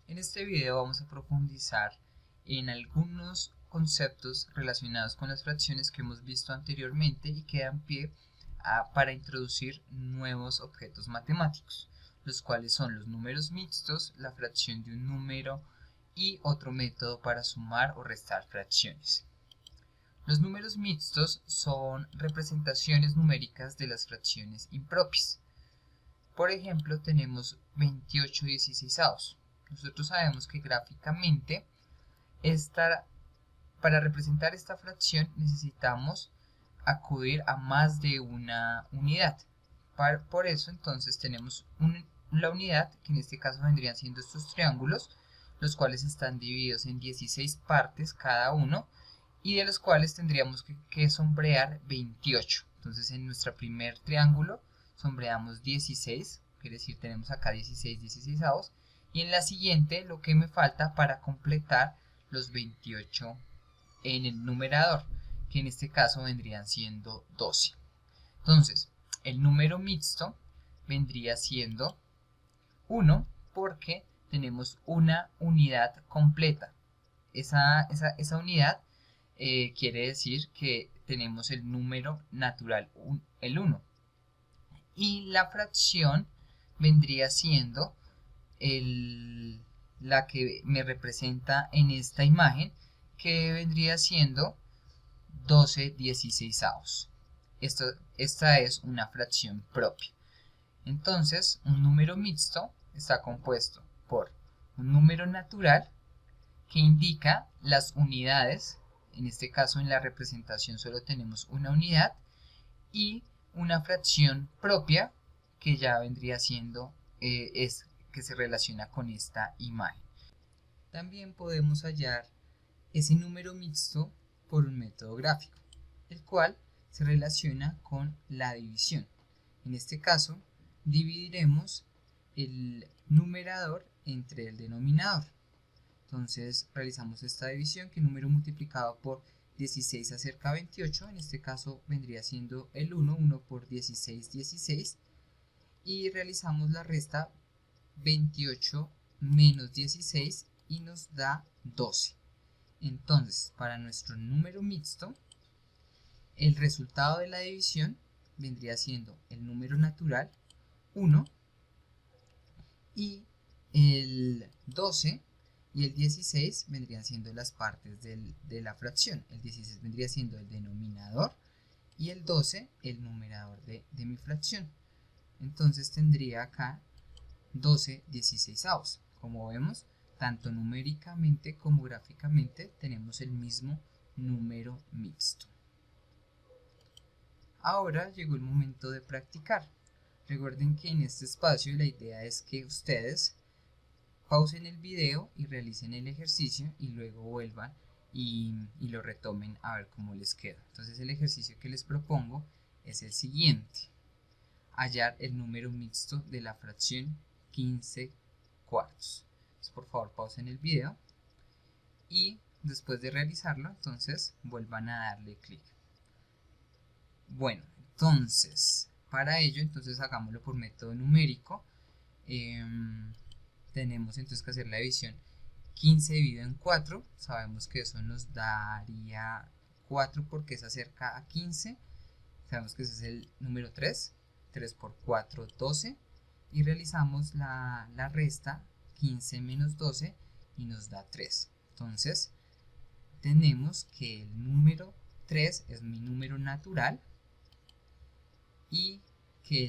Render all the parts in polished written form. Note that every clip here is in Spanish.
En este video vamos a profundizar en algunos conceptos relacionados con las fracciones que hemos visto anteriormente y que dan pie para introducir nuevos objetos matemáticos, los cuales son los números mixtos, la fracción de un número y otro método para sumar o restar fracciones. Los números mixtos son representaciones numéricas de las fracciones impropias. Por ejemplo, tenemos 28/16. Nosotros sabemos que gráficamente para representar esta fracción necesitamos acudir a más de una unidad. Por eso entonces tenemos la unidad, que en este caso vendrían siendo estos triángulos, los cuales están divididos en 16 partes cada uno, y de los cuales tendríamos que sombrear 28. Entonces en nuestro primer triángulo sombreamos 16, quiere decir tenemos acá 16 16avos, y en la siguiente lo que me falta para completar los 28 en el numerador, que en este caso vendrían siendo 12. Entonces el número mixto vendría siendo 1 porque tenemos una unidad completa. Esa unidad quiere decir que tenemos el número natural, el 1. Y la fracción vendría siendo la que me representa en esta imagen, que vendría siendo 12/16. Esta es una fracción propia. Entonces, un número mixto está compuesto por un número natural que indica las unidades. En este caso, en la representación solo tenemos una unidad, y una fracción propia que ya vendría siendo que se relaciona con esta imagen. También podemos hallar ese número mixto por un método gráfico, el cual se relaciona con la división. En este caso, dividiremos el numerador entre el denominador. Entonces realizamos esta división, que número multiplicado por 16 acerca a 28, en este caso vendría siendo el 1, 1 por 16, 16, y realizamos la resta 28 menos 16 y nos da 12. Entonces, para nuestro número mixto, el resultado de la división vendría siendo el número natural 1, y el 12 y el 16 vendrían siendo las partes de la fracción. El 16 vendría siendo el denominador y el 12 el numerador de mi fracción. Entonces tendría acá 12/16. Como vemos, tanto numéricamente como gráficamente tenemos el mismo número mixto. Ahora llegó el momento de practicar. Recuerden que en este espacio la idea es que ustedes pausen el video y realicen el ejercicio y luego vuelvan y lo retomen a ver cómo les queda. Entonces el ejercicio que les propongo es el siguiente: hallar el número mixto de la fracción 15 cuartos. Entonces, por favor, pausen el video y después de realizarlo, entonces vuelvan a darle clic. Bueno, entonces para ello, entonces hagámoslo por método numérico. Tenemos entonces que hacer la división 15 dividido en 4. Sabemos que eso nos daría 4 porque se acerca a 15. Sabemos que ese es el número 3. 3 por 4, 12. Y realizamos la resta, 15 menos 12, y nos da 3. Entonces, tenemos que el número 3 es mi número natural y que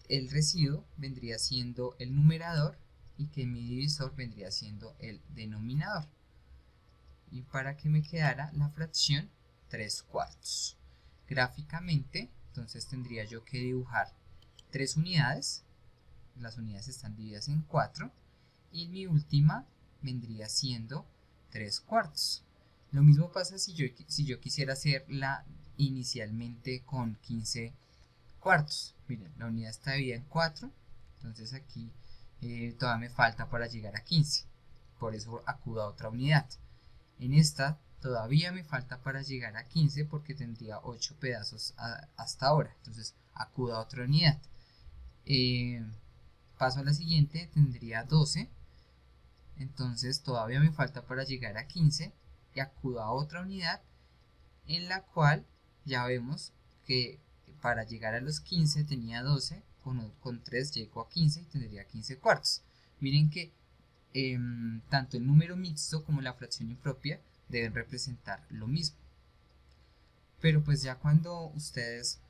el residuo vendría siendo el numerador y que mi divisor vendría siendo el denominador. Y para que me quedara la fracción 3 cuartos. Gráficamente, entonces tendría yo que dibujar 3 unidades. Las unidades están divididas en 4 y mi última vendría siendo 3 cuartos. Lo mismo pasa si yo quisiera hacerla inicialmente con 15 cuartos. Miren, la unidad está dividida en 4, entonces aquí todavía me falta para llegar a 15, por eso acudo a otra unidad. En esta todavía me falta para llegar a 15 porque tendría 8 pedazos hasta ahora, entonces acudo a otra unidad. paso a la siguiente tendría 12, entonces todavía me falta para llegar a 15 y acudo a otra unidad en la cual ya vemos que para llegar a los 15 tenía 12, con 3 llego a 15 y tendría 15 cuartos. Miren que tanto el número mixto como la fracción impropia deben representar lo mismo. Pero pues ya cuando ustedes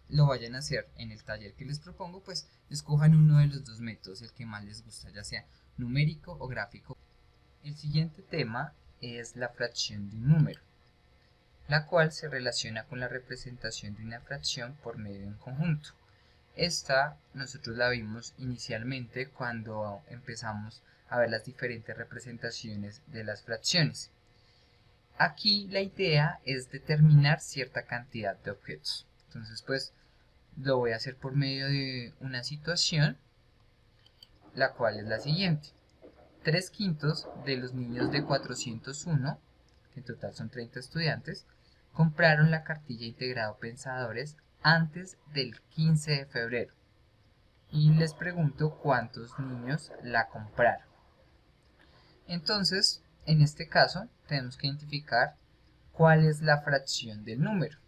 lo vayan a hacer en el taller que les propongo, pues escojan uno de los dos métodos, el que más les gusta, ya sea numérico o gráfico. El siguiente tema es la fracción de un número, la cual se relaciona con la representación de una fracción por medio de un conjunto. Esta nosotros la vimos inicialmente cuando empezamos a ver las diferentes representaciones de las fracciones. Aquí la idea es determinar cierta cantidad de objetos. Entonces pues lo voy a hacer por medio de una situación, la cual es la siguiente. 3/5 de los niños de 401, que en total son 30 estudiantes, compraron la cartilla integrado pensadores antes del 15 de febrero. Y les pregunto cuántos niños la compraron. Entonces, en este caso, tenemos que identificar cuál es la fracción del número.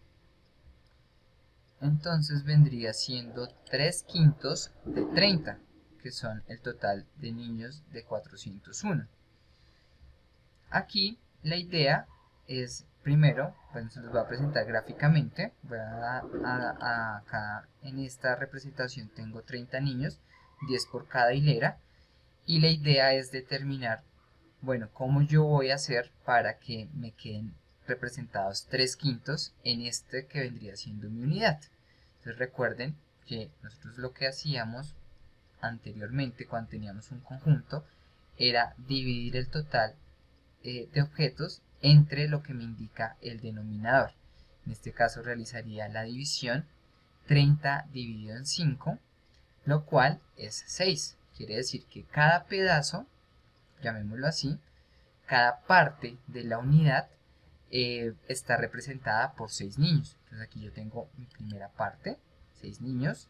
Entonces vendría siendo 3/5 de 30, que son el total de niños de 401. Aquí la idea es, primero, pues se los voy a presentar gráficamente. Voy acá en esta representación tengo 30 niños, 10 por cada hilera. Y la idea es determinar, bueno, cómo yo voy a hacer para que me queden representados 3/5 en este que vendría siendo mi unidad. Entonces recuerden que nosotros lo que hacíamos anteriormente cuando teníamos un conjunto era dividir el total de objetos entre lo que me indica el denominador. En este caso realizaría la división 30 dividido en 5, lo cual es 6. Quiere decir que cada pedazo, llamémoslo así, cada parte de la unidad está representada por 6 niños. Entonces aquí yo tengo mi primera parte, 6 niños,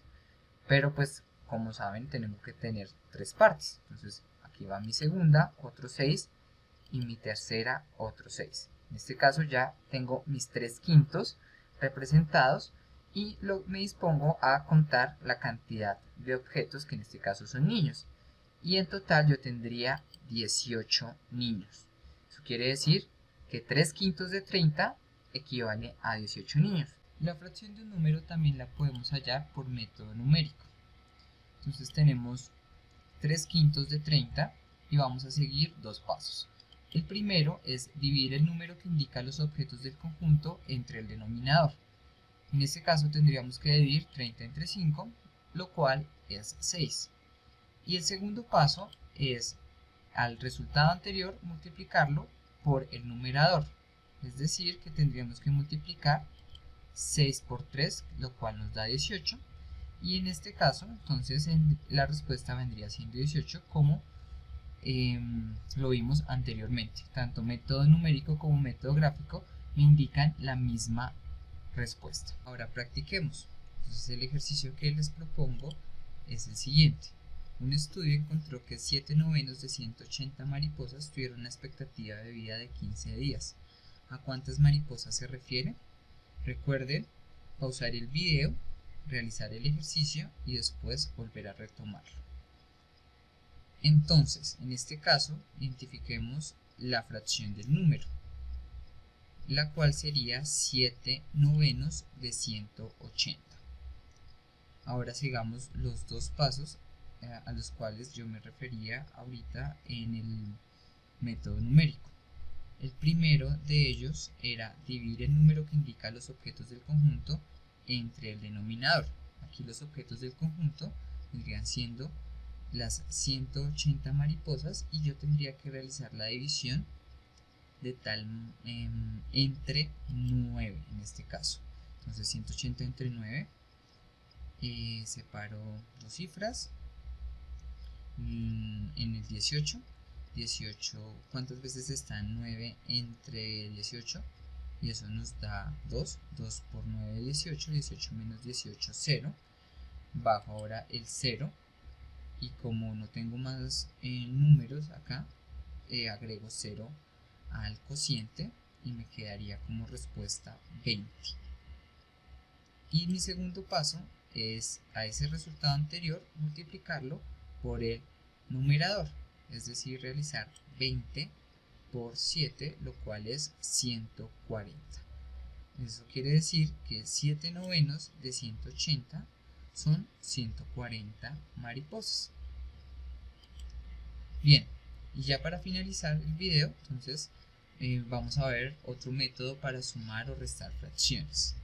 pero pues como saben tenemos que tener 3 partes. Entonces aquí va mi segunda, otros 6, y mi tercera, otros 6. En este caso ya tengo mis 3/5 representados y me dispongo a contar la cantidad de objetos que en este caso son niños. Y en total yo tendría 18 niños. Eso quiere decir que 3/5 de 30 equivale a 18 niños. La fracción de un número también la podemos hallar por método numérico. Entonces tenemos 3/5 de 30 y vamos a seguir dos pasos. El primero es dividir el número que indica los objetos del conjunto entre el denominador. En este caso tendríamos que dividir 30 entre 5, lo cual es 6. Y el segundo paso es al resultado anterior multiplicarlo por el numerador. Es decir, que tendríamos que multiplicar 6 por 3, lo cual nos da 18. Y en este caso, entonces la respuesta vendría siendo 18 como lo vimos anteriormente. Tanto método numérico como método gráfico me indican la misma respuesta. Ahora practiquemos. Entonces el ejercicio que les propongo es el siguiente. Un estudio encontró que 7/9 de 180 mariposas tuvieron una expectativa de vida de 15 días. ¿A cuántas mariposas se refiere? Recuerden pausar el video, realizar el ejercicio y después volver a retomarlo. Entonces, en este caso, identifiquemos la fracción del número, la cual sería 7/9 de 180. Ahora sigamos los dos pasos a los cuales yo me refería ahorita en el método numérico. El primero de ellos era dividir el número que indica los objetos del conjunto entre el denominador. Aquí los objetos del conjunto vendrían siendo las 180 mariposas y yo tendría que realizar la división de tal entre 9 en este caso. Entonces 180 entre 9, separo dos cifras. En el 18, ¿cuántas veces está 9 entre 18? Y eso nos da 2, 2 por 9, 18, 18 menos 18, 0. Bajo ahora el 0. y como no tengo más números acá, agrego 0 al cociente y me quedaría como respuesta 20. Y mi segundo paso es a ese resultado anterior multiplicarlo por el numerador, es decir, realizar 20 por 7, lo cual es 140. Eso quiere decir que 7 novenos de 180 son 140 mariposas. Bien, y ya para finalizar el video, entonces vamos a ver otro método para sumar o restar fracciones.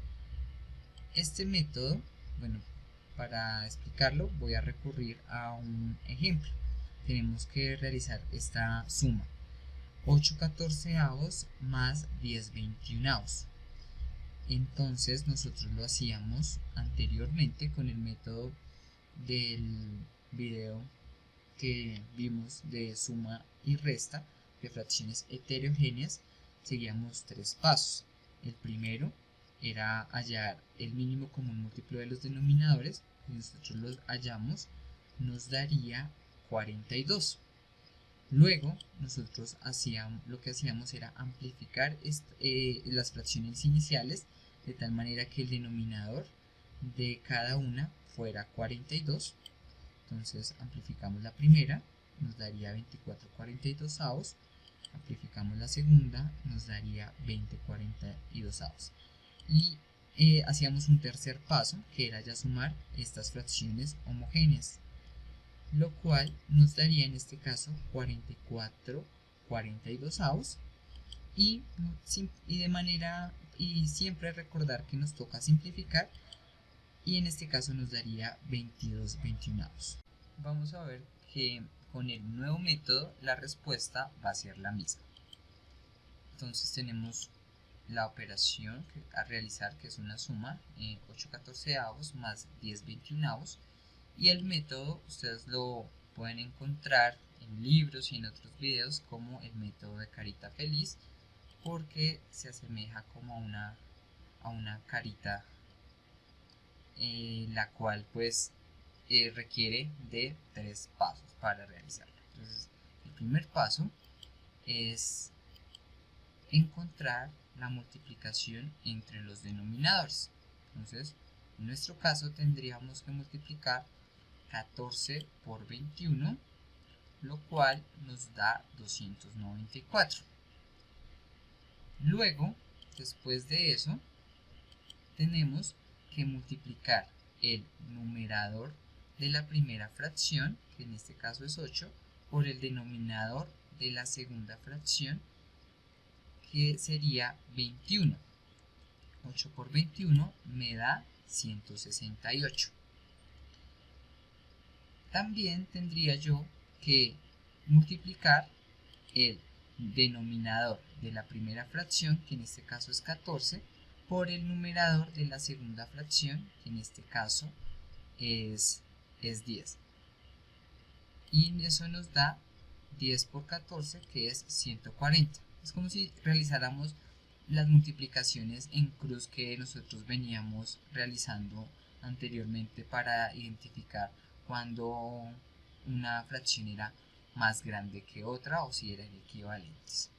Este método, bueno, para explicarlo voy a recurrir a un ejemplo. Tenemos que realizar esta suma: 8 catorceavos más 10 veintiunavos. Entonces nosotros lo hacíamos anteriormente con el método del video que vimos de suma y resta de fracciones heterogéneas. Seguíamos 3 pasos. El primero era hallar el mínimo común múltiplo de los denominadores. Si nosotros los hallamos, nos daría 42. Luego nosotros lo que hacíamos era amplificar las fracciones iniciales de tal manera que el denominador de cada una fuera 42. Entonces amplificamos la primera, nos daría 24 42avos. Amplificamos la segunda, nos daría 20 42avos. Y hacíamos un tercer paso, que era ya sumar estas fracciones homogéneas, lo cual nos daría en este caso 44 42avos. Y siempre recordar que nos toca simplificar, y en este caso nos daría 22 veintiunavos. Vamos a ver que con el nuevo método la respuesta va a ser la misma. Entonces tenemos la operación a realizar, que es una suma, 8 catorceavos más 10 veintiunavos, y el método ustedes lo pueden encontrar en libros y en otros videos como el método de carita feliz, porque se asemeja como a una carita, la cual pues requiere de 3 pasos para realizarla. Entonces el primer paso es encontrar la multiplicación entre los denominadores. Entonces en nuestro caso tendríamos que multiplicar 14 por 21, lo cual nos da 294. Luego, después de eso, tenemos que multiplicar el numerador de la primera fracción, que en este caso es 8, por el denominador de la segunda fracción, que sería 21. 8 por 21 me da 168. También tendría yo que multiplicar el denominador de la primera fracción, que en este caso es 14, por el numerador de la segunda fracción, que en este caso es 10. Y eso nos da 10 por 14, que es 140. Es como si realizáramos las multiplicaciones en cruz que nosotros veníamos realizando anteriormente para identificar cuando una fracción era más grande que otra o si eran equivalentes.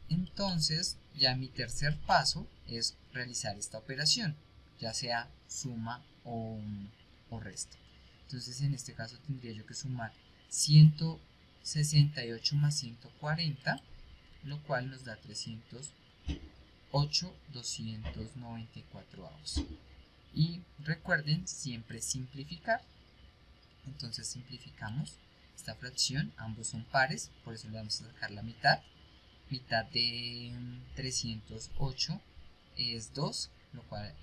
Entonces ya mi tercer paso es realizar esta operación, ya sea suma o resta. Entonces en este caso tendría yo que sumar 168 más 140, lo cual nos da 308 294avos. Y recuerden siempre simplificar. Entonces simplificamos esta fracción, ambos son pares, por eso le vamos a sacar la mitad. Mitad de 308 es 2, lo cual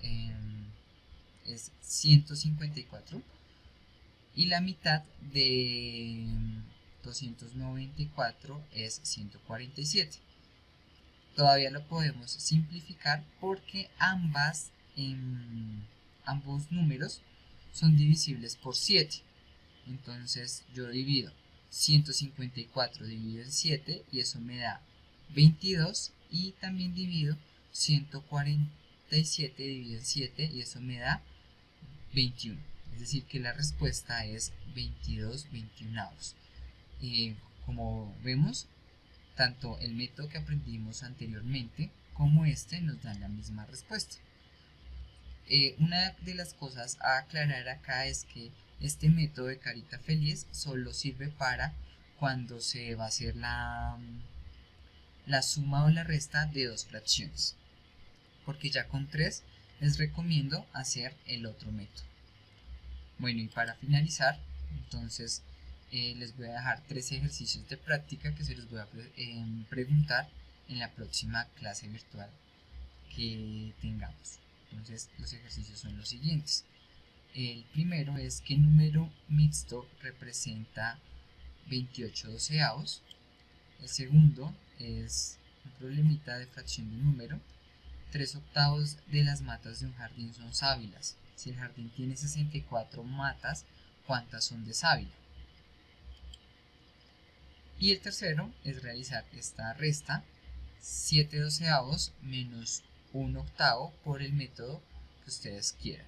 es 154. Y la mitad de 294 es 147. Todavía lo podemos simplificar porque ambos números son divisibles por 7. Entonces yo divido 154 dividido en 7 y eso me da 22, y también divido 147 dividido en 7 y eso me da 21. es decir que la respuesta es 22 21avos. Como vemos, tanto el método que aprendimos anteriormente como este nos dan la misma respuesta. Una de las cosas a aclarar acá es que este método de carita feliz solo sirve para cuando se va a hacer la suma o la resta de dos fracciones, porque ya con 3 les recomiendo hacer el otro método. Bueno, y para finalizar, entonces les voy a dejar 3 ejercicios de práctica que se los voy a preguntar en la próxima clase virtual que tengamos. Entonces los ejercicios son los siguientes. El primero es qué número mixto representa 28 doceavos. El segundo es un problemita de fracción de un número. 3 octavos de las matas de un jardín son sábilas. Si el jardín tiene 64 matas, ¿cuántas son de sábila? Y el tercero es realizar esta resta: 7 doceavos menos 1 octavo por el método que ustedes quieran.